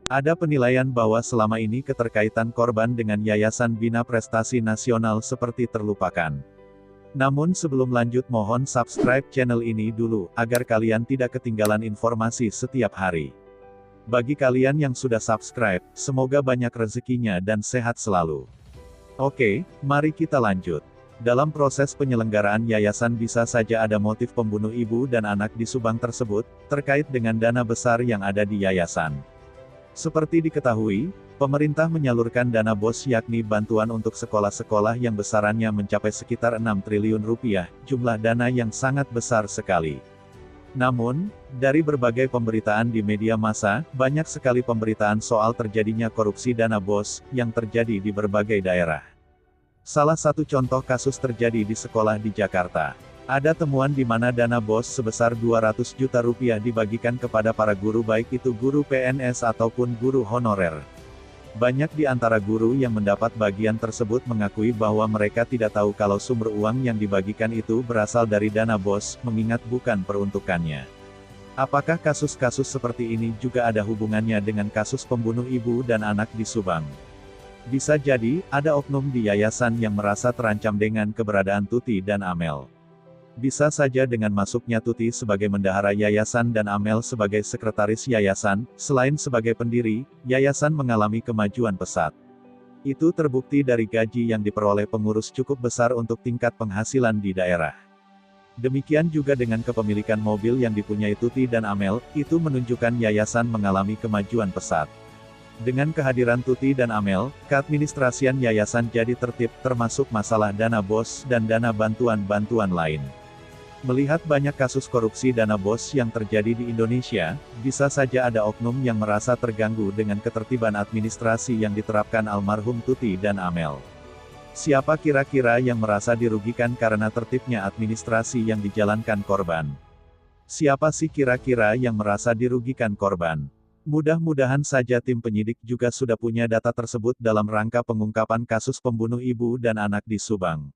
Ada penilaian bahwa selama ini keterkaitan korban dengan Yayasan Bina Prestasi Nasional seperti terlupakan. Namun sebelum lanjut mohon subscribe channel ini dulu, agar kalian tidak ketinggalan informasi setiap hari. Bagi kalian yang sudah subscribe, semoga banyak rezekinya dan sehat selalu. Oke, mari kita lanjut. Dalam proses penyelenggaraan yayasan bisa saja ada motif pembunuh ibu dan anak di Subang tersebut, terkait dengan dana besar yang ada di yayasan. Seperti diketahui, pemerintah menyalurkan dana BOS yakni bantuan untuk sekolah-sekolah yang besarannya mencapai sekitar 6 triliun rupiah, jumlah dana yang sangat besar sekali. Namun, dari berbagai pemberitaan di media massa, banyak sekali pemberitaan soal terjadinya korupsi dana BOS, yang terjadi di berbagai daerah. Salah satu contoh kasus terjadi di sekolah di Jakarta. Ada temuan di mana dana BOS sebesar 200 juta rupiah dibagikan kepada para guru baik itu guru PNS ataupun guru honorer. Banyak di antara guru yang mendapat bagian tersebut mengakui bahwa mereka tidak tahu kalau sumber uang yang dibagikan itu berasal dari dana BOS, mengingat bukan peruntukannya. Apakah kasus-kasus seperti ini juga ada hubungannya dengan kasus pembunuh ibu dan anak di Subang? Bisa jadi, ada oknum di yayasan yang merasa terancam dengan keberadaan Tuti dan Amel. Bisa saja dengan masuknya Tuti sebagai bendahara yayasan dan Amel sebagai sekretaris yayasan, selain sebagai pendiri, yayasan mengalami kemajuan pesat. Itu terbukti dari gaji yang diperoleh pengurus cukup besar untuk tingkat penghasilan di daerah. Demikian juga dengan kepemilikan mobil yang dipunyai Tuti dan Amel, itu menunjukkan yayasan mengalami kemajuan pesat. Dengan kehadiran Tuti dan Amel, keadministrasian yayasan jadi tertib, termasuk masalah dana BOS dan dana bantuan-bantuan lain. Melihat banyak kasus korupsi dana BOS yang terjadi di Indonesia, bisa saja ada oknum yang merasa terganggu dengan ketertiban administrasi yang diterapkan almarhum Tuti dan Amel. Siapa kira-kira yang merasa dirugikan karena tertibnya administrasi yang dijalankan korban? Siapa sih kira-kira yang merasa dirugikan korban? Mudah-mudahan saja tim penyidik juga sudah punya data tersebut dalam rangka pengungkapan kasus pembunuh ibu dan anak di Subang.